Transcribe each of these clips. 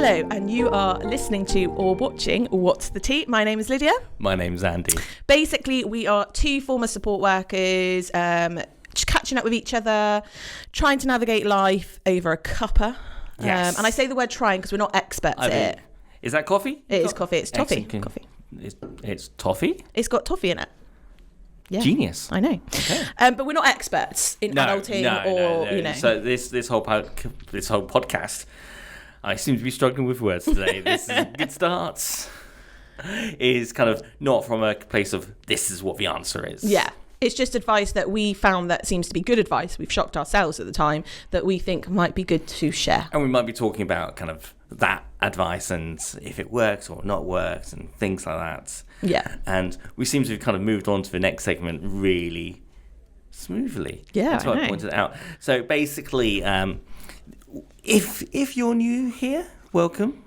Hello, and you are listening to or watching What's the Tea? My name is Lydia. My name's Andy. Basically, we are two former support workers, just catching up with each other, trying to navigate life over a cuppa. Yes. And I say the word trying because we're not experts at it. Is that coffee? It is coffee. It's toffee. Coffee. It's toffee? It's got toffee in it. Yeah. Genius. I know. Okay. But we're not experts in adulting or, you know. So this whole podcast, I seem to be struggling with words today. This is a good start. Is kind of not from a place of this is what the answer is. Yeah. It's just advice that we found that seems to be good advice. We've shocked ourselves at the time that we think might be good to share. And we might be talking about kind of that advice and if it works or not works and things like that. Yeah. And we seem to have kind of moved on to the next segment really smoothly. Yeah, That's what I pointed out. So basically, if you're new here, welcome.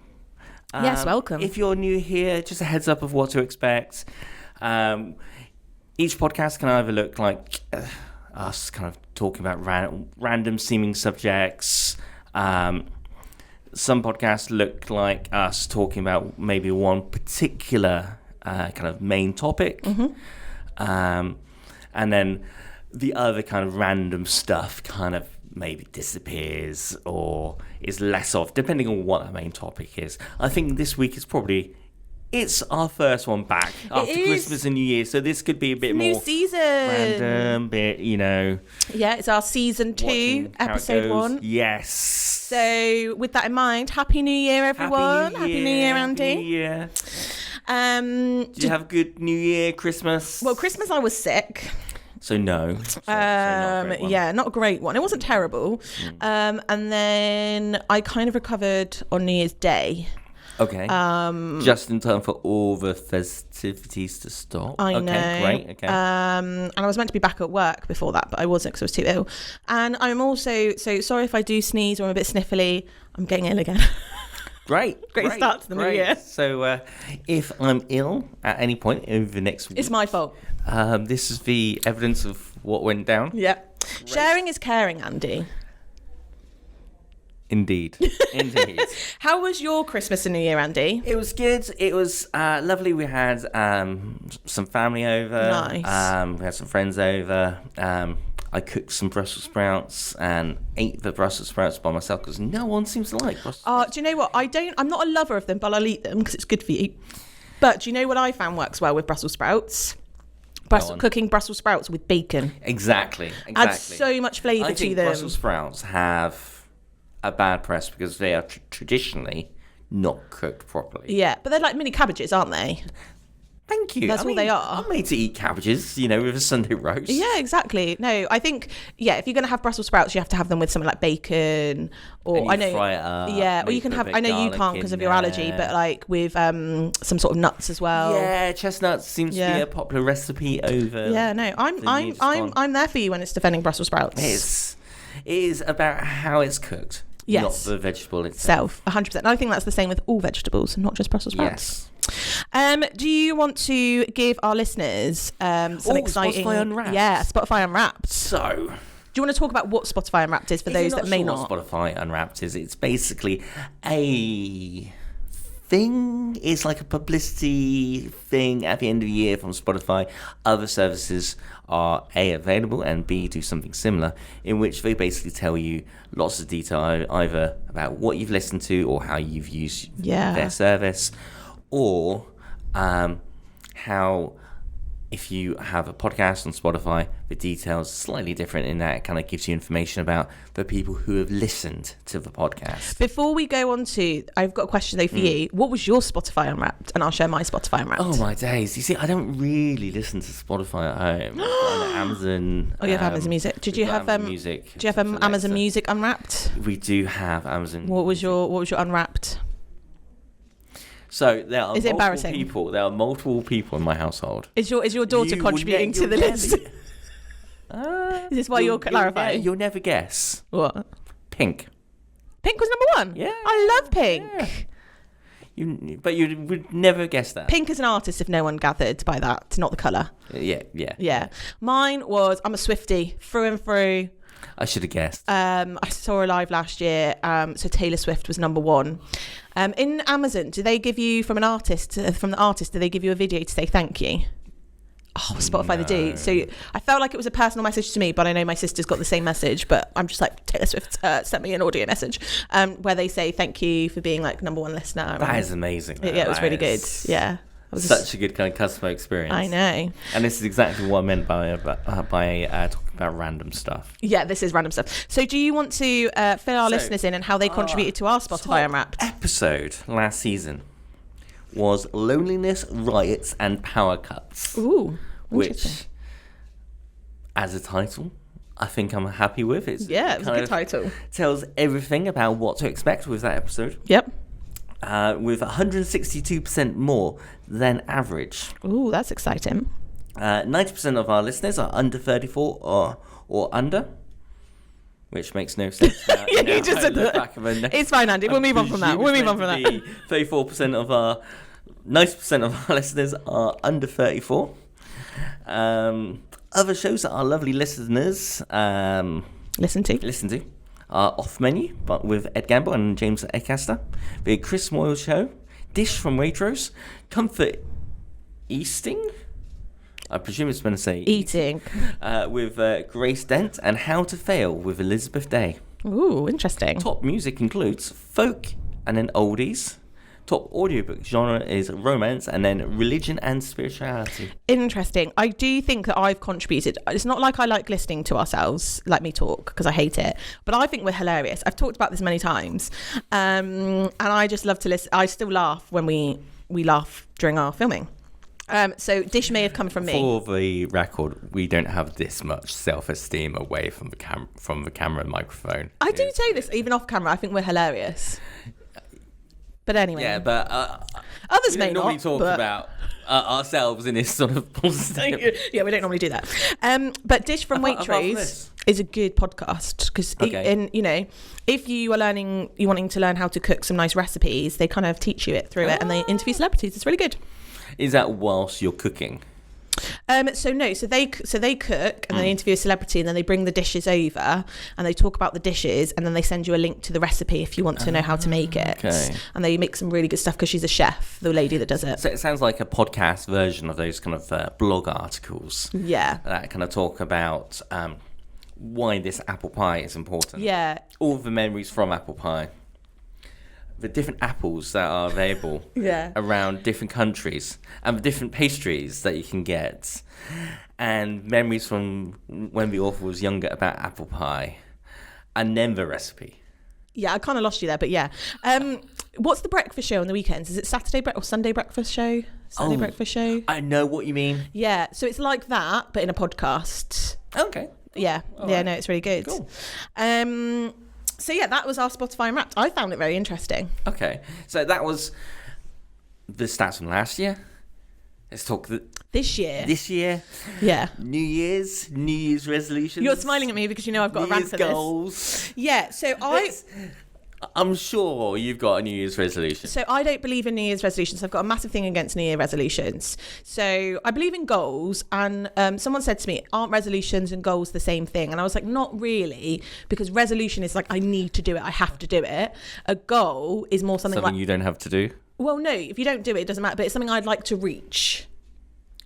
Yes, welcome. If you're new here, just a heads up of what to expect. Each podcast can either look like us kind of talking about random seeming subjects. Some podcasts look like us talking about maybe one particular kind of main topic. Mm-hmm. And then the other kind of random stuff kind of maybe disappears or is less of, depending on what the main topic is. I think this week is probably... It's our first one back after Christmas and New Year, so this could be a bit new more season, random, bit, you know. Yeah, it's our season 2, episode 1. Yes. So with that in mind, Happy New Year, everyone. Happy New Year, Andy. Happy New Year. Did you have a good New Year, Christmas? Well, Christmas I was sick. So no. So not a great one. It wasn't terrible. And then I kind of recovered on New Year's Day. Okay. Just in time for all the festivities to stop. I know. Great. Okay. And I was meant to be back at work before that, but I wasn't because I was too ill. And I'm also so sorry if I do sneeze or I'm a bit sniffly. I'm getting ill again. Great start to the new year. So if I'm ill at any point over the next week, it's my fault. This is the evidence of what went down. Yeah. Great. Sharing is caring, Andy. Indeed. How was your Christmas and New Year, Andy? It was good. It was lovely. We had some family over. Nice. We had some friends over. I cooked some Brussels sprouts and ate the Brussels sprouts by myself because no one seems to like Brussels sprouts. Do you know what? I'm not a lover of them, but I'll eat them because it's good for you. But do you know what I found works well with Brussels sprouts? Cooking Brussels sprouts with bacon. Exactly. Adds so much flavour to them. Brussels sprouts have a bad press because they are traditionally not cooked properly. Yeah, but they're like mini cabbages, aren't they? Thank you. That's what they are. I'm made to eat cabbages, with a Sunday roast. Yeah, exactly. No, I think, if you're going to have Brussels sprouts, you have to have them with something like bacon or fry it up. Yeah, or you can have, I know you can't because of your allergy, but like with some sort of nuts as well. Yeah, chestnuts seems to be a popular recipe over. Yeah, no, I'm there for you when it's defending Brussels sprouts. It is about how it's cooked. Yes. Not the vegetable itself. 100%. And I think that's the same with all vegetables, not just Brussels sprouts. Yes. Do you want to give our listeners some exciting... Spotify Unwrapped. Yeah, Spotify Unwrapped. So... Do you want to talk about what Spotify Unwrapped is for those that may not? What Spotify Unwrapped is, it's basically a thing. It's like a publicity thing at the end of the year from Spotify. Other services are A, available, and B, do something similar, in which they basically tell you lots of detail either about what you've listened to or how you've used their service, or how, if you have a podcast on Spotify, the details are slightly different in that it kind of gives you information about the people who have listened to the podcast. Before we go on to, I've got a question though for you. What was your Spotify Unwrapped? And I'll share my Spotify Unwrapped. Oh my days. You see, I don't really listen to Spotify at home. Amazon. Oh, you have Amazon Music. Did you have Music? Do you have Amazon Music Unwrapped? We do have Amazon. What was your Unwrapped? So there are embarrassing? people. There are multiple people in my household. Is your daughter contributing to the list? Is this why you're clarifying? You'll never guess. What? Pink. Pink was number 1. Yeah. I love Pink. Yeah. But you would never guess that. Pink is an artist if no one gathered by that, not the colour. Yeah. Mine was, I'm a Swiftie, through and through. I should have guessed. I saw her live last year. So Taylor Swift was number one. In Amazon, do they give you from the artist, do they give you a video to say thank you? Oh, Spotify they do. So I felt like it was a personal message to me, but I know my sister's got the same message. But I'm just like, Taylor Swift sent me an audio message where they say thank you for being like number one listener. That is amazing. Yeah, it was really good. Yeah. Such a good kind of customer experience. I know. And this is exactly what I meant by talking about random stuff. Yeah, this is random stuff. So do you want to fill our listeners in and how they contributed to our Spotify Unwrapped? Episode last season was Loneliness, Riots and Power Cuts. Ooh, which, as a title, I think I'm happy with. It was a good title. Tells everything about what to expect with that episode. Yep. With 162% more than average. Ooh, that's exciting. 90% of our listeners are under 34 or under, which makes no sense. You just said that. It's fine, Andy. We'll move on from that. 34% of our 90% of our listeners are under 34. Other shows that our lovely listeners listen to are Off Menu, but with Ed Gamble and James Acaster, the Chris Moyle Show, Dish from Waitrose, Comfort Easting, I presume it's going to say eating, with Grace Dent, and How to Fail with Elizabeth Day. Ooh, interesting. Top music includes folk and then oldies. Top audiobook genre is romance, and then religion and spirituality. Interesting. I do think that I've contributed. It's not like I like listening to ourselves, let me talk, because I hate it. But I think we're hilarious. I've talked about this many times. And I just love to listen. I still laugh when we laugh during our filming. So Dish may have come from me. For the record, we don't have this much self-esteem away from the camera and microphone. I do say this even off camera. I think we're hilarious. But anyway. Yeah, but others may not. We talk about ourselves in this sort of positive. Yeah, we don't normally do that. But Dish from Waitrose is a good podcast because, if you are wanting to learn how to cook some nice recipes, they kind of teach you it through it, and they interview celebrities. It's really good. Is that whilst you're cooking? So they cook and then they interview a celebrity and then they bring the dishes over and they talk about the dishes and then they send you a link to the recipe if you want to know how to make it. Okay. And they make some really good stuff because she's a chef, the lady that does it. So it sounds like a podcast version of those kind of blog articles. Yeah. That kind of talk about why this apple pie is important. Yeah. All the memories from apple pie. The different apples that are available around different countries and the different pastries that you can get and memories from when the author was younger about apple pie and then the recipe. Yeah, I kind of lost you there, but yeah. What's the breakfast show on the weekends? Is it Saturday or Sunday breakfast show? Breakfast show? I know what you mean. Yeah, so it's like that, but in a podcast. Okay. Yeah, right. No, it's really good. Cool. So yeah, that was our Spotify Unwrapped. I found it very interesting. Okay, so that was the stats from last year. Let's talk this year. This year, yeah. New Year's resolutions. You're smiling at me because you know I've got a rant for this. Goals. Yeah, so I'm sure you've got a New Year's resolution. So I don't believe in New Year's resolutions. I've got a massive thing against New Year resolutions. So I believe in goals. And someone said to me, aren't resolutions and goals the same thing? And I was like, not really, because resolution is like, I need to do it. I have to do it. A goal is more something like... you don't have to do? Well, no, if you don't do it, it doesn't matter. But it's something I'd like to reach.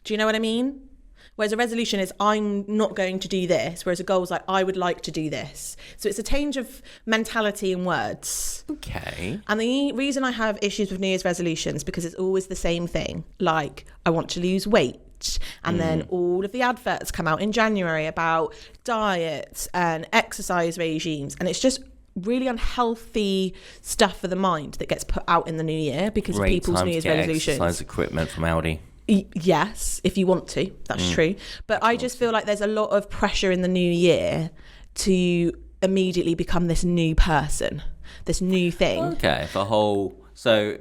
Do you know what I mean? Whereas a resolution is, I'm not going to do this. Whereas a goal is like, I would like to do this. So it's a change of mentality and words. Okay. And the reason I have issues with New Year's resolutions, because it's always the same thing. Like, I want to lose weight. And then all of the adverts come out in January about diets and exercise regimes. And it's just really unhealthy stuff for the mind that gets put out in the new year because of people's New Year's resolutions. Exercise equipment from Aldi. Yes, if you want to, that's true. But I just feel like there's a lot of pressure in the new year to immediately become this new person, this new thing. Okay, so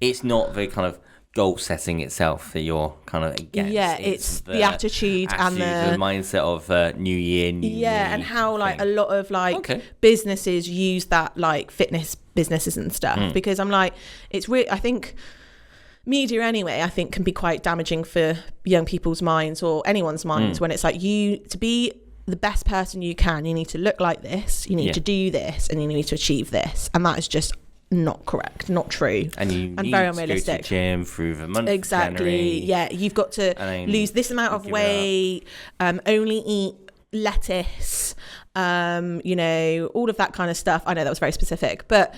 it's not the kind of goal setting itself that you're kind of against. Yeah, it's the attitude and the mindset of new year, new me. Yeah, and how like a lot of like businesses use that, like fitness businesses and stuff, because I'm like, it's weird. I think media anyway, I think can be quite damaging for young people's minds or anyone's minds when it's like, you to be the best person you can. You need to look like this. You need to do this, and you need to achieve this. And that is just not correct, not true, and you need very to unrealistic. go to the gym through the month. Exactly. January, you've got to lose this amount of weight. Only eat lettuce. All of that kind of stuff. I know that was very specific, but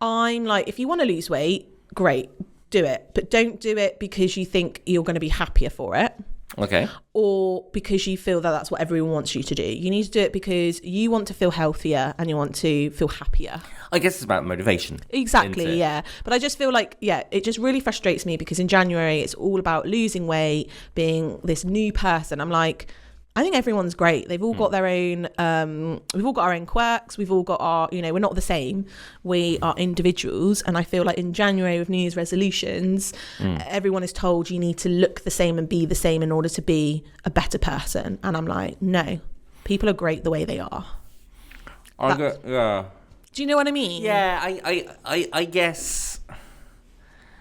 I'm like, if you want to lose weight, great, do it, but don't do it because you think you're going to be happier for it. Okay. Or because you feel that that's what everyone wants you to do. You need to do it because you want to feel healthier and you want to feel happier. I guess it's about motivation. Exactly, yeah. But I just feel like, it just really frustrates me because in January, it's all about losing weight, being this new person. I'm like, I think everyone's great. They've all got their own, we've all got our own quirks. We've all got our, we're not the same. We are individuals. And I feel like in January with New Year's resolutions, everyone is told you need to look the same and be the same in order to be a better person. And I'm like, no, people are great the way they are. Yeah. Do you know what I mean? Yeah, I guess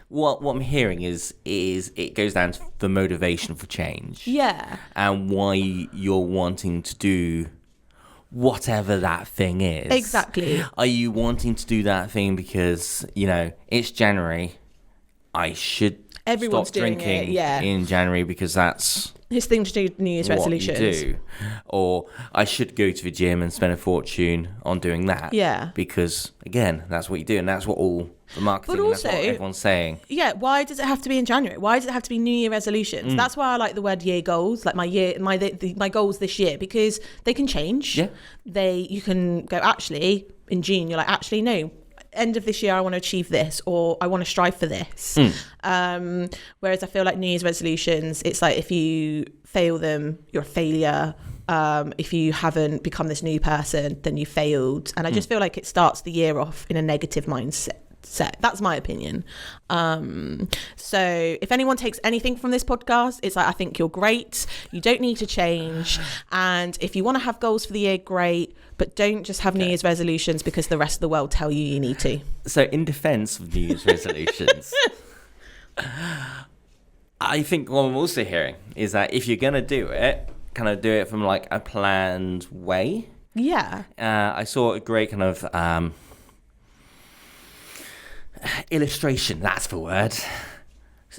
what I'm hearing is it goes down to the motivation for change. Yeah. And why you're wanting to do whatever that thing is. Exactly. Are you wanting to do that thing because, it's January, I should Everyone's stop doing drinking it, in January because that's his thing to do New Year's resolutions. What you do. Or I should go to the gym and spend a fortune on doing that. Yeah. Because, again, that's what you do, and that's what all the marketing, and that's what everyone's saying. Yeah, why does it have to be in January? Why does it have to be New Year resolutions? That's why I like the word year goals, like my goals this year, because they can change. Yeah. You can go, actually, in June, you're like, actually, no, end of this year I want to achieve this, or I want to strive for this. Whereas I feel like New Year's resolutions, it's like if you fail them, you're a failure. If you haven't become this new person, then you failed. And I just feel like it starts the year off in a negative mindset. That's my opinion. So if anyone takes anything from this podcast, it's like, I think you're great. You don't need to change. And if you want to have goals for the year, great. But don't just have New Year's resolutions because the rest of the world tell you need to. So in defense of New Year's resolutions, I think what I'm also hearing is that if you're going to do it, kind of do it from like a planned way. Yeah. I saw a great kind of illustration, that's the word.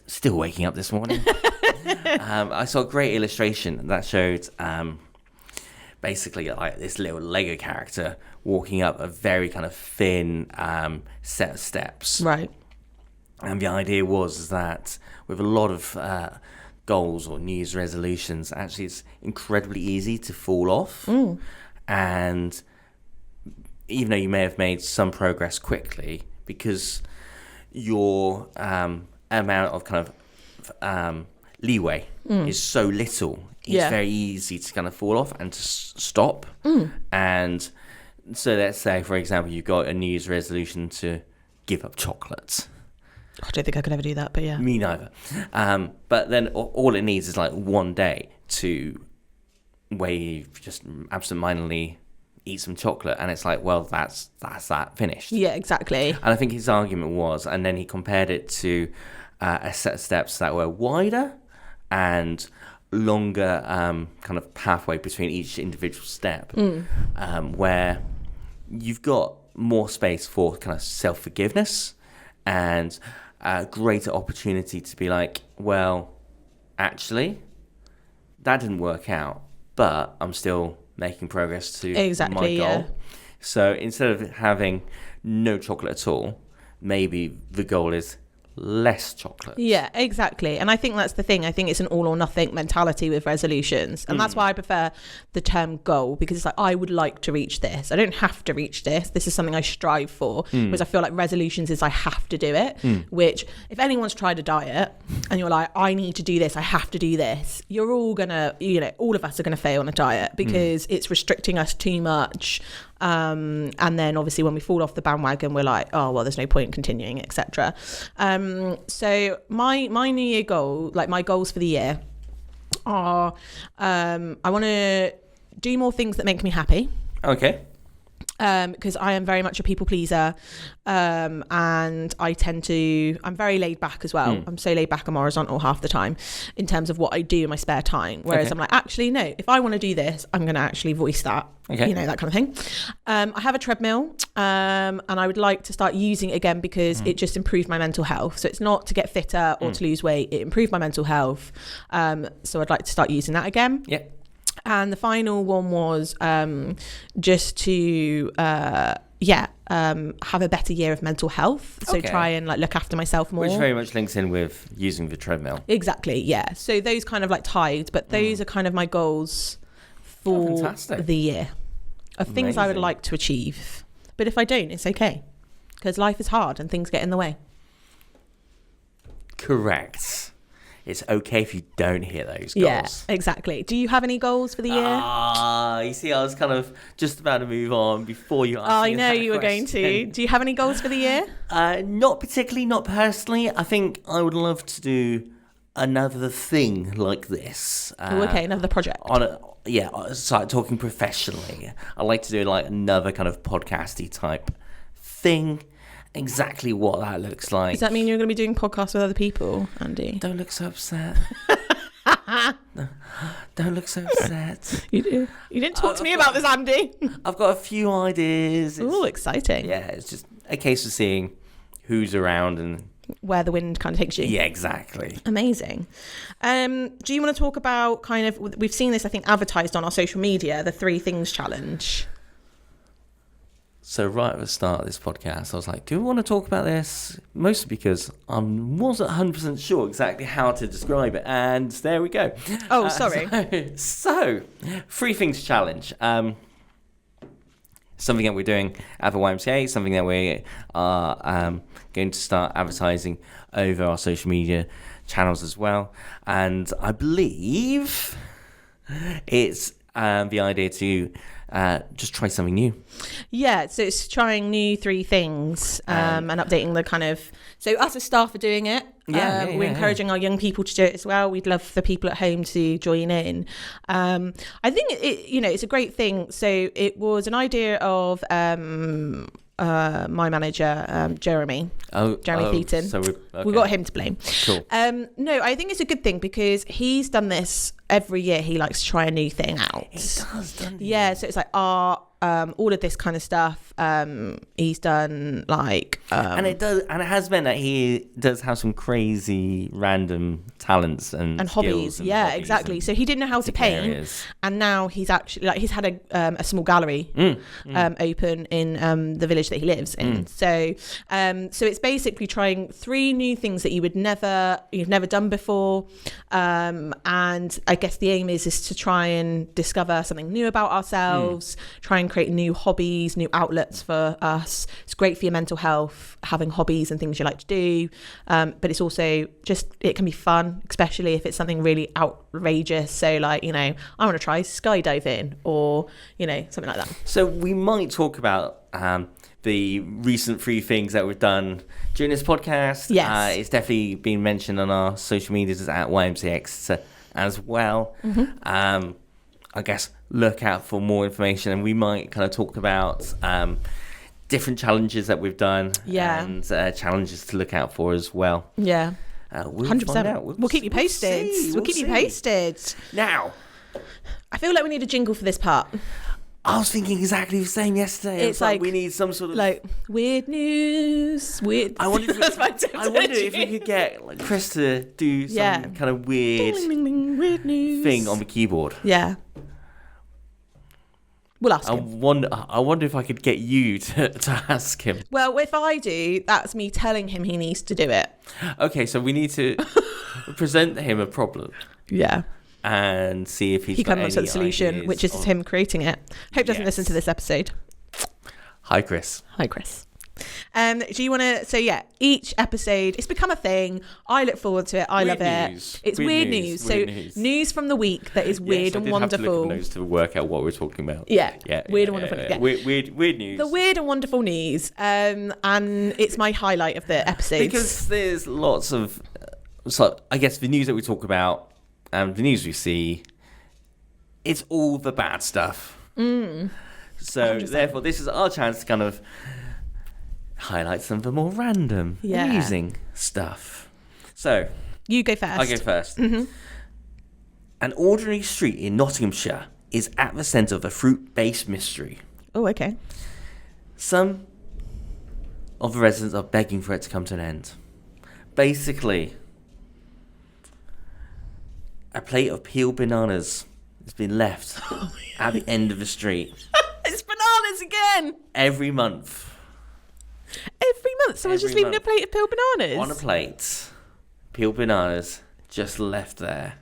Still waking up this morning. I saw a great illustration that showed basically like this little Lego character walking up a very kind of thin set of steps. Right. And the idea was that with a lot of goals or New Year's resolutions, actually it's incredibly easy to fall off. And even though you may have made some progress quickly, because your amount of kind of leeway is so little, it's very easy to kind of fall off and to stop. And so let's say, for example, you've got a New Year's resolution to give up chocolates. I don't think I could ever do that, but yeah. Me neither. But then all it needs is like one day to where you just absentmindedly eat some chocolate, and it's like, well, that's that finished. Yeah, exactly. And I think his argument was, and then he compared it to a set of steps that were wider and longer kind of pathway between each individual step, where you've got more space for kind of self-forgiveness and a greater opportunity to be like, well, actually, that didn't work out, but I'm still making progress to my goal. Yeah. So instead of having no chocolate at all, maybe the goal is less chocolate. Yeah, exactly. And I think that's the thing. I think it's an all or nothing mentality with resolutions. And that's why I prefer the term goal, because it's like, I would like to reach this. I don't have to reach this. This is something I strive for. Whereas I feel like resolutions is I have to do it, which if anyone's tried a diet and you're like, I need to do this, I have to do this, you're all gonna, all of us are gonna fail on a diet because it's restricting us too much. And then obviously when we fall off the bandwagon, we're like, oh, well, there's no point in continuing, etc. So my New Year goal, like my goals for the year are, I want to do more things that make me happy. Okay. because I am very much a people pleaser, and I'm very laid back as well. I'm so laid back and horizontal half the time in terms of what I do in my spare time. Whereas I'm like, actually, no, if I want to do this, I'm going to actually voice that, that kind of thing. I have a treadmill, and I would like to start using it again because it just improved my mental health. So it's not to get fitter or to lose weight. It improved my mental health. So I'd like to start using that again. Yeah. And the final one was just to have a better year of mental health. So try and like look after myself more. Which very much links in with using the treadmill. Exactly, yeah. So those kind of like tied, but those are kind of my goals for the year of things I would like to achieve. But if I don't, it's okay because life is hard and things get in the way. Correct. It's okay if you don't hit those goals. Yeah, exactly. Do you have any goals for the year? You see, I was kind of just about to move on before you asked me. I know you were going to. Do you have any goals for the year? Not particularly, not personally. I think I would love to do another thing like this. Another project. Start talking professionally. I like to do like another kind of podcasty type thing. Exactly what that looks like. Does that mean you're going to be doing podcasts with other people, Andy? Don't look so upset. No, don't look so upset. You do. You didn't talk to me about this, Andy. I've got a few ideas. Oh, exciting. Yeah, it's just a case of seeing who's around and where the wind kind of takes you. Yeah, exactly. Amazing. Do you want to talk about kind of, we've seen this, I think, advertised on our social media, the 3 Things Challenge. So right at the start of this podcast, I was like, do we want to talk about this? Mostly because I wasn't 100% sure exactly how to describe it. And there we go. Oh, sorry. So 3 Things Challenge. Something that we're doing at the YMCA, something that we are going to start advertising over our social media channels as well. And I believe it's the idea to just try something new. Yeah, so it's trying new 3 things and updating the kind of... So us as staff are doing it. We're encouraging our young people to do it as well. We'd love the people at home to join in. I think, it's a great thing. So it was an idea of... my manager, Jeremy Theaton. So we got him to blame. Cool. No, I think it's a good thing because he's done this every year. He likes to try a new thing out. He does, doesn't he? Yeah, so it's like art, all of this kind of stuff. He's done like, and it has meant that he does have some crazy random talents and hobbies. Yeah, hobbies, exactly. So he didn't know how to paint, and now he's actually he's had a small gallery open in the village that he lives in. So it's basically trying 3 new things that you've never done before, and I guess the aim is to try and discover something new about ourselves, try and create new hobbies, new outlets for us. It's great for your mental health, having hobbies and things you like to do, but it's also it can be fun, especially if it's something really outrageous. So I want to try skydiving or something like that. So we might talk about the recent 3 things that we've done during this podcast. Yes. It's definitely been mentioned on our social medias at YMCX as well. I guess look out for more information, and we might kind of talk about different challenges that we've done and challenges to look out for as well. Yeah. 100%. We'll keep you posted. We'll keep you posted. Now, I feel like we need a jingle for this part. I was thinking exactly the same yesterday. It's like we need some sort of weird news. I wonder if we could get Chris to do some kind of weird news thing on the keyboard. Yeah. We'll ask him. I wonder if I could get you to ask him. Well, if I do, that's me telling him he needs to do it. Okay, so we need to present him a problem. Yeah. And see if he comes up with a solution, which is him creating it. Hope doesn't listen to this episode. Hi, Chris. Hi, Chris. Do you want to? So each episode, it's become a thing. I look forward to it. I love it. It's weird news. So news from the week that is weird and wonderful. Have to look at those to work out what we're talking about. Yeah. Weird and wonderful. Yeah. Weird news. The weird and wonderful news. And it's my highlight of the episode because there's lots of. So I guess the news that we talk about and the news we see, it's all the bad stuff. So 100%. therefore, this is our chance to kind of highlight some of the more random, amusing stuff. So You go first. I go first. An ordinary street in Nottinghamshire is at the centre of a fruit-based mystery. Oh, okay. Some of the residents are begging for it to come to an end. Basically, a plate of peeled bananas has been left at the end of the street. It's bananas again. Every month. Every month, someone's just leaving a plate of peeled bananas. On a plate, peeled bananas just left there.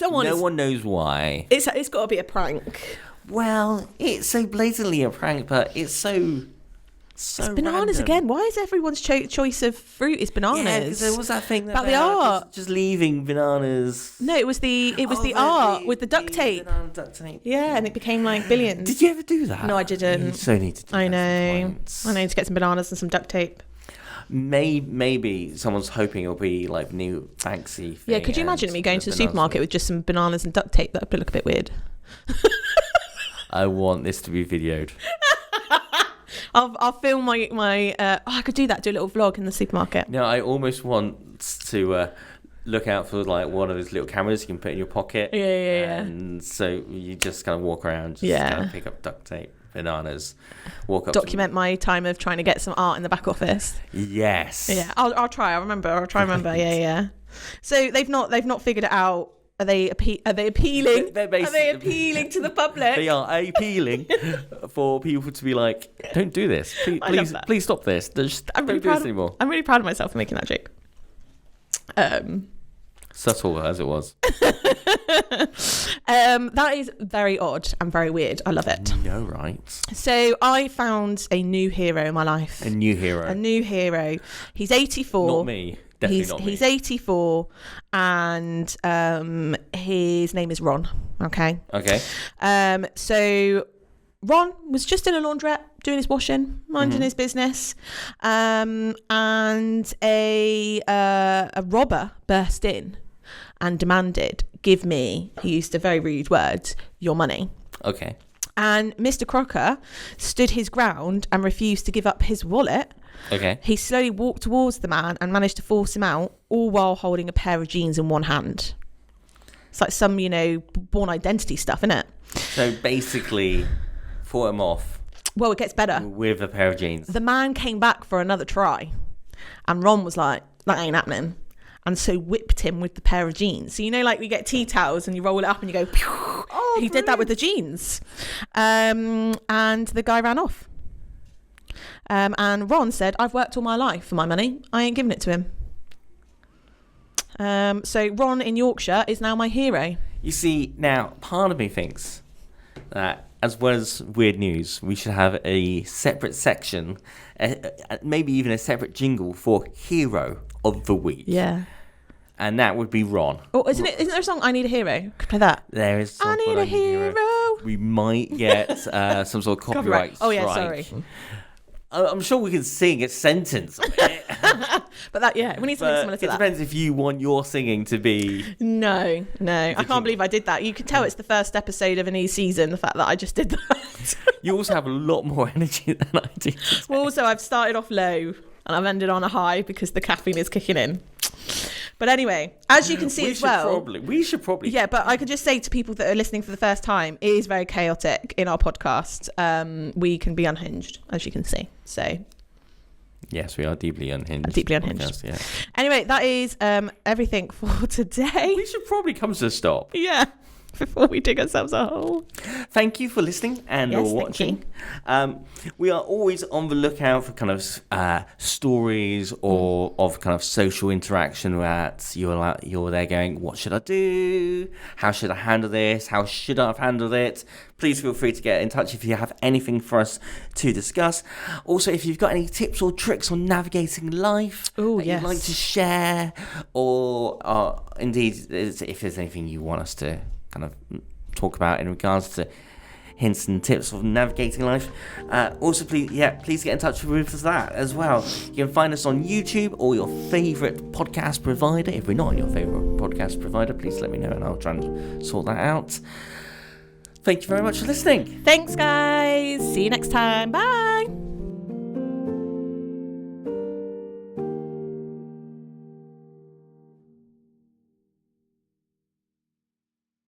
No one knows why. It's got to be a prank. Well, it's so blatantly a prank, but it's so It's bananas random. again. Why is everyone's choice of fruit is bananas? Yeah, because there was that thing about the art. Just leaving bananas. No, it was the art with the duct tape. Banana duct tape. Yeah, and it became like billions. Did you ever do that? No, I didn't. You so need to do I that know. sometimes. I need to get some bananas and some duct tape. Maybe someone's hoping it'll be like new Banksy thing. Yeah, could you imagine and me going to the bananas supermarket with just some bananas and duct tape? That would look a bit weird. I want this to be videoed. I'll film my I could do that, do a little vlog in the supermarket. No, I almost want to look out for like one of those little cameras you can put in your pocket. Yeah. And so you just kind of walk around, just kind of pick up duct tape, bananas, walk up. Document my time of trying to get some art in the back office. Yes. Yeah, I'll try. I'll try and remember. Yeah. So they've not figured it out. Are they appealing? They're Are they appealing to the public? They are appealing for people to be like, don't do this. Please stop this. Just don't do this anymore. I'm really proud of myself for making that joke. Subtle as it was. That is very odd and very weird. I love it. No, right. So I found a new hero in my life. A new hero. He's 84. Not me. Definitely not me. He's 84 and his name is Ron. Okay. So Ron was just in a laundrette doing his washing, minding his business, and a robber burst in and demanded, "Give me," he used a very rude word, "your money." Okay. And Mr. Crocker stood his ground and refused to give up his wallet. Okay. He slowly walked towards the man and managed to force him out, all while holding a pair of jeans in one hand. It's like some, Born Identity stuff, isn't it? So basically, fought him off. Well, it gets better. With a pair of jeans. The man came back for another try, and Ron was like, "That ain't happening," and so whipped him with the pair of jeans. So like you get tea towels and you roll it up and you go. Oh, he did that with the jeans, and the guy ran off. And Ron said, "I've worked all my life for my money. I ain't giving it to him." So Ron in Yorkshire is now my hero. You see, now, part of me thinks that, as well as weird news, we should have a separate section, maybe even a separate jingle for Hero of the Week. Yeah. And that would be Ron. Oh, isn't there a song, "I Need a Hero"? Could play that. There is. I need a hero. We might get some sort of copyright Oh, yeah, strike. sorry. I'm sure we can sing a sentence of it. But we need something similar to it that. depends if you want your singing to be... No. I can't believe I did that. You can tell it's the first episode of a new season, the fact that I just did that. You also have a lot more energy than I do. Well, also, I've started off low and I've ended on a high because the caffeine is kicking in. But anyway, as you can see we should probably. Yeah, but I could just say to people that are listening for the first time, it is very chaotic in our podcast. We can be unhinged, as you can see. So. Yes, we are deeply unhinged. Podcast, yeah. Anyway, that is everything for today. We should probably come to a stop. Yeah. Before we dig ourselves a hole. Thank you for listening and or watching. We are always on the lookout for kind of stories or of kind of social interaction that you're there going, what should I do? How should I handle this? How should I have handled it? Please feel free to get in touch if you have anything for us to discuss. Also, if you've got any tips or tricks on navigating life that you'd like to share, or indeed if there's anything you want us to kind of talk about in regards to hints and tips of navigating life, also please get in touch with us that as well. You can find us on YouTube or your favourite podcast provider. If we're not on your favourite podcast provider, please let me know and I'll try and sort that out. Thank you very much for listening. Thanks, guys. See you next time. Bye.